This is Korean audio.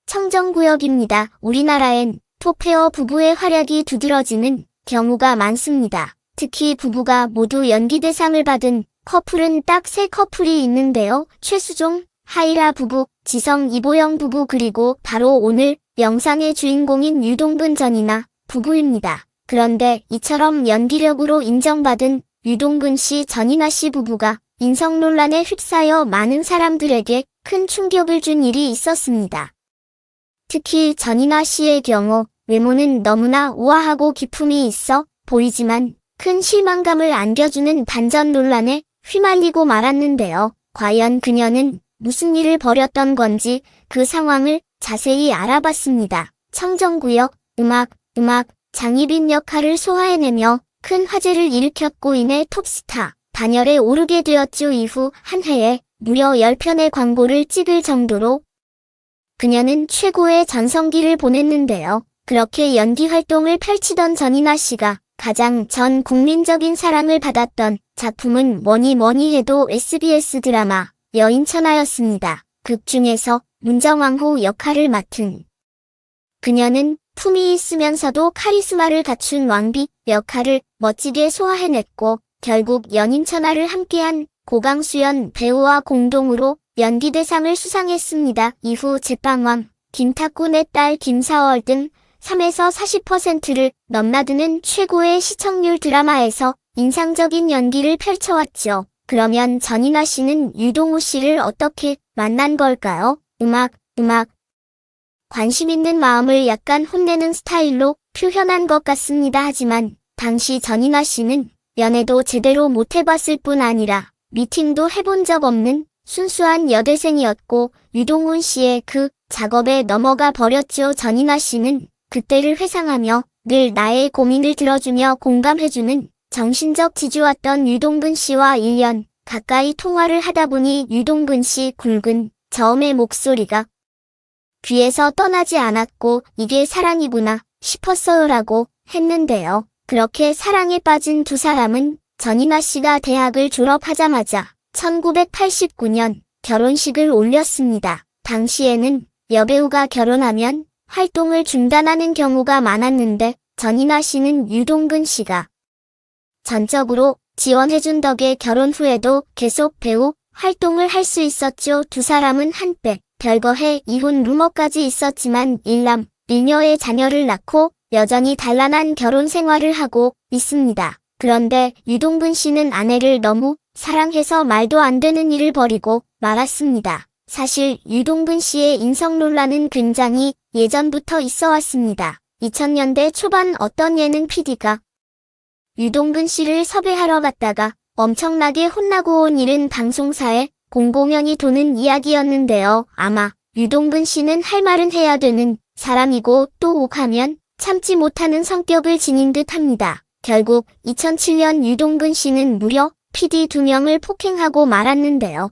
청정구역입니다. 우리나라엔 토페어 부부의 활약이 두드러지는 경우가 많습니다. 특히 부부가 모두 연기대상을 받은 커플은 딱 3커플이 있는데요. 최수종, 하이라 부부, 지성, 이보영 부부 그리고 바로 오늘 영상의 주인공인 유동근 전이나 부부입니다. 그런데 이처럼 연기력으로 인정받은 유동근 씨, 전이나 씨 부부가 인성 논란에 휩싸여 많은 사람들에게 큰 충격을 준 일이 있었습니다. 특히 전이나 씨의 경우 외모는 너무나 우아하고 기품이 있어 보이지만 큰 실망감을 안겨주는 반전 논란에 휘말리고 말았는데요. 과연 그녀는 무슨 일을 벌였던 건지 그 상황을 자세히 알아봤습니다. 청정구역, 음악, 장희빈 역할을 소화해내며 큰 화제를 일으켰고 이내 톱스타 단열에 오르게 되었죠. 이후 한 해에 무려 10편의 광고를 찍을 정도로 그녀는 최고의 전성기를 보냈는데요. 그렇게 연기 활동을 펼치던 전이나 씨가 가장 전 국민적인 사랑을 받았던 작품은 뭐니 해도 SBS 드라마 여인천하였습니다. 극 중에서 문정왕후 역할을 맡은 그녀는 품이 있으면서도 카리스마를 갖춘 왕비 역할을 멋지게 소화해냈고 결국 연인천하를 함께한 고강수연 배우와 공동으로 연기대상을 수상했습니다. 이후 제빵왕, 김탁군의 딸 김사월 등 3에서 40%를 넘나드는 최고의 시청률 드라마에서 인상적인 연기를 펼쳐왔죠. 그러면 전이나 씨는 유동우 씨를 어떻게 만난 걸까요? 음악. 관심 있는 마음을 약간 혼내는 스타일로 표현한 것 같습니다. 하지만 당시 전이나 씨는 연애도 제대로 못 해봤을 뿐 아니라 미팅도 해본 적 없는 순수한 여대생이었고 유동훈 씨의 그 작업에 넘어가 버렸죠. 전이나 씨는 그때를 회상하며 늘 나의 고민을 들어주며 공감해주는 정신적 지주였던 유동근 씨와 1년 가까이 통화를 하다 보니 유동근 씨 굵은 저음의 목소리가 귀에서 떠나지 않았고 이게 사랑이구나 싶었어요라고 했는데요. 그렇게 사랑에 빠진 두 사람은 전이나 씨가 대학을 졸업하자마자 1989년 결혼식을 올렸습니다. 당시에는 여배우가 결혼하면 활동을 중단하는 경우가 많았는데 전이나 씨는 유동근 씨가 전적으로 지원해준 덕에 결혼 후에도 계속 배우 활동을 할 수 있었죠. 두 사람은 한때 별거해 이혼 루머까지 있었지만 일남 일녀의 자녀를 낳고 여전히 단란한 결혼 생활을 하고 있습니다. 그런데 유동근 씨는 아내를 너무 사랑해서 말도 안 되는 일을 벌이고 말았습니다. 사실 유동근 씨의 인성 논란은 굉장히 예전부터 있어 왔습니다. 2000년대 초반 어떤 예능 PD가 유동근 씨를 섭외하러 갔다가 엄청나게 혼나고 온 일은 방송사에 공공연히 도는 이야기였는데요. 아마 유동근 씨는 할 말은 해야 되는 사람이고 또 욱하면 참지 못하는 성격을 지닌 듯합니다. 결국 2007년 유동근 씨는 무려 PD 2명을 폭행하고 말았는데요.